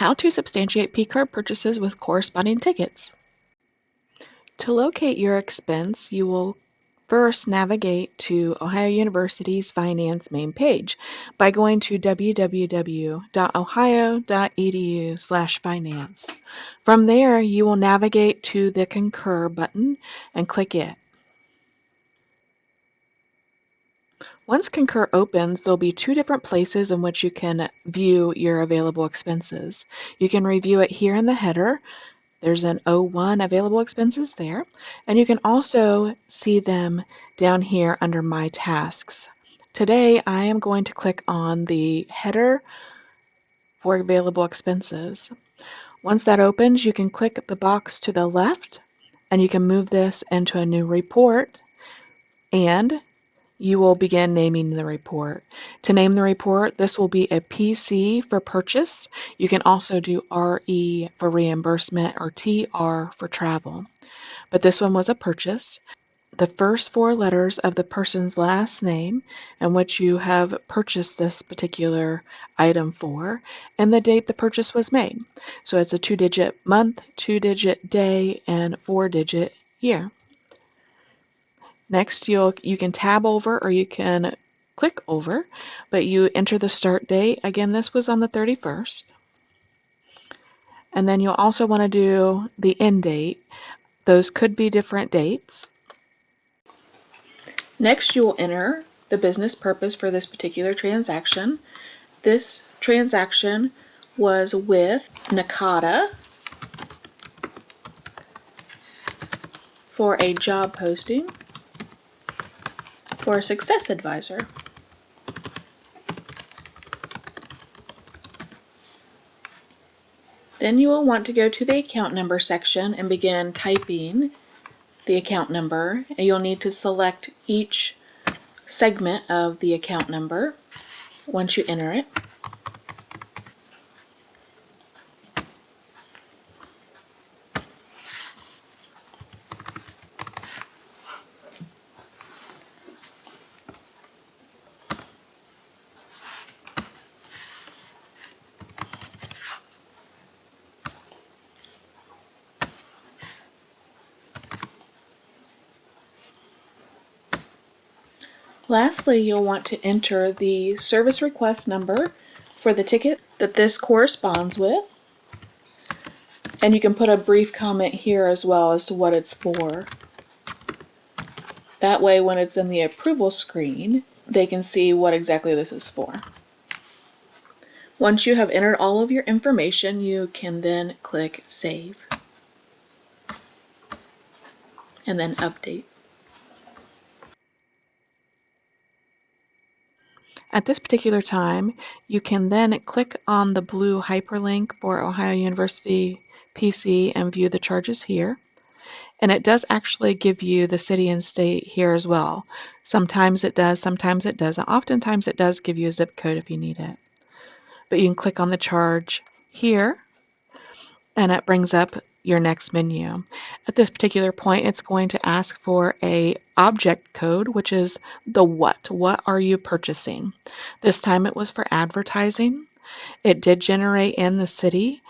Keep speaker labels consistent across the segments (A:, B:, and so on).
A: How to substantiate PCard purchases with corresponding tickets. To locate your expense, you will first navigate to Ohio University's Finance main page by going to www.ohio.edu/finance. From there, you will navigate to the Concur button and click it. Once Concur opens, there'll be two different places in which you can view your available expenses. You can review it here in the header. There's an O1 available expenses there, and you can also see them down here under My Tasks. Today, I am going to click on the header for available expenses. Once that opens, you can click the box to the left, and you can move this into a new report, and you will begin naming the report. To name the report, this will be a PC for purchase. You can also do RE for reimbursement or TR for travel. But this one was a purchase. The first four letters of the person's last name in which you have purchased this particular item for, and the date the purchase was made. So it's a 2-digit month, 2-digit day, and 4-digit year. Next, you can tab over or you can click over, but you enter the start date. Again, this was on the 31st. And then you'll also want to do the end date. Those could be different dates. Next, you will enter the business purpose for this particular transaction. This transaction was with Nakata for a job posting for a success advisor. Then you will want to go to the account number section and begin typing the account number, and you'll need to select each segment of the account number once you enter it. Lastly, you'll want to enter the service request number for the ticket that this corresponds with. And you can put a brief comment here as well as to what it's for. That way, when it's in the approval screen, they can see what exactly this is for. Once you have entered all of your information, you can then click Save and then Update. At this particular time, you can then click on the blue hyperlink for Ohio University PC and view the charges here. And it does actually give you the city and state here as well. Sometimes it does, sometimes it doesn't. Oftentimes it does give you a zip code if you need it. But you can click on the charge here, and it brings up your next menu. At this particular point, it's going to ask for a object code, which is the what. What are you purchasing? This time it was for advertising. It did generate in the city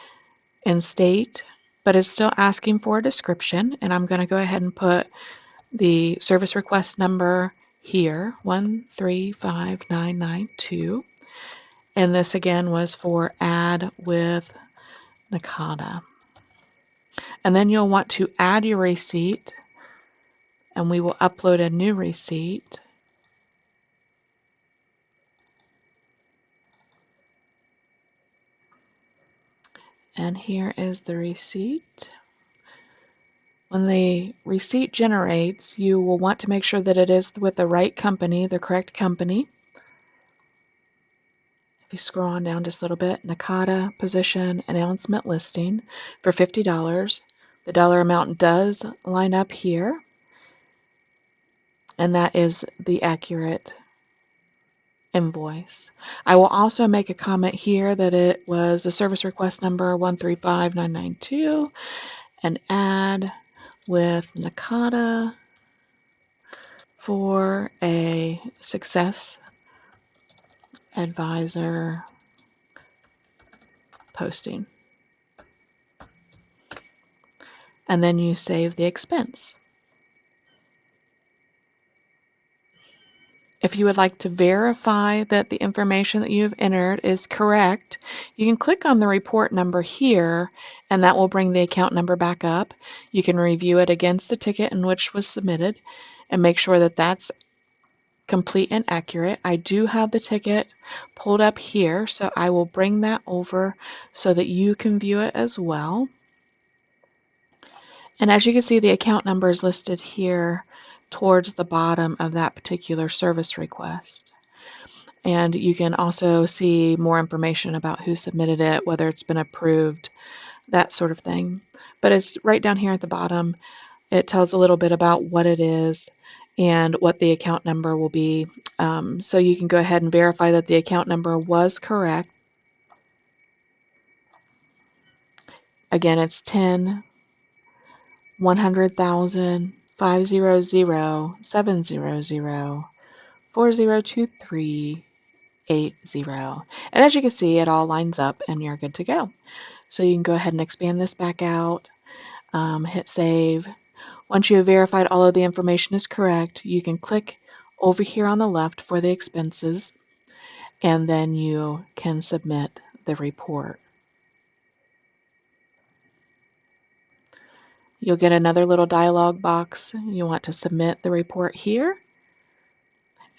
A: and state, but it's still asking for a description, and I'm going to go ahead and put the service request number here, 135992, and this again was for ad with Nakata. And then you'll want to add your receipt, and we will upload a new receipt. And here is the receipt. When the receipt generates, you will want to make sure that it is with the right company, the correct company. If you scroll on down just a little bit, Nakata position announcement listing for $50. The dollar amount does line up here, and that is the accurate invoice. I will also make a comment here that it was the service request number 135992 and add with Nakata for a success advisor posting. and then you save the expense. If you would like to verify that the information that you've entered is correct, you can click on the report number here, and that will bring the account number back up. You can review it against the ticket in which was submitted and make sure that that's complete and accurate. I do have the ticket pulled up here, so I will bring that over so that you can view it as well. And as you can see, the account number is listed here towards the bottom of that particular service request. And you can also see more information about who submitted it, whether it's been approved, that sort of thing. But it's right down here at the bottom. It tells a little bit about what it is and what the account number will be. So you can go ahead and verify that the account number was correct. Again, it's 10 100,000 500 700 4023 80. And as you can see, it all lines up and you're good to go. So you can go ahead and expand this back out, hit save. Once you have verified all of the information is correct, you can click over here on the left for the expenses, and then you can submit the report. You'll get another little dialog box. You want to submit the report here.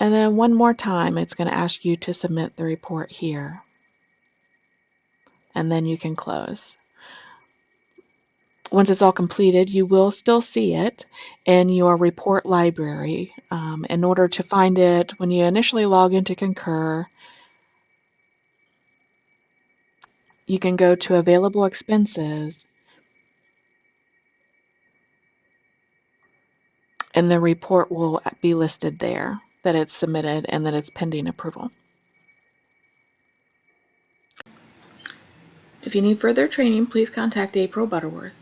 A: And then one more time, it's going to ask you to submit the report here. And then you can close. Once it's all completed, you will still see it in your report library. In order to find it, when you initially log into Concur, you can go to Available Expenses, and the report will be listed there, that it's submitted and that it's pending approval. If you need further training, please contact April Butterworth.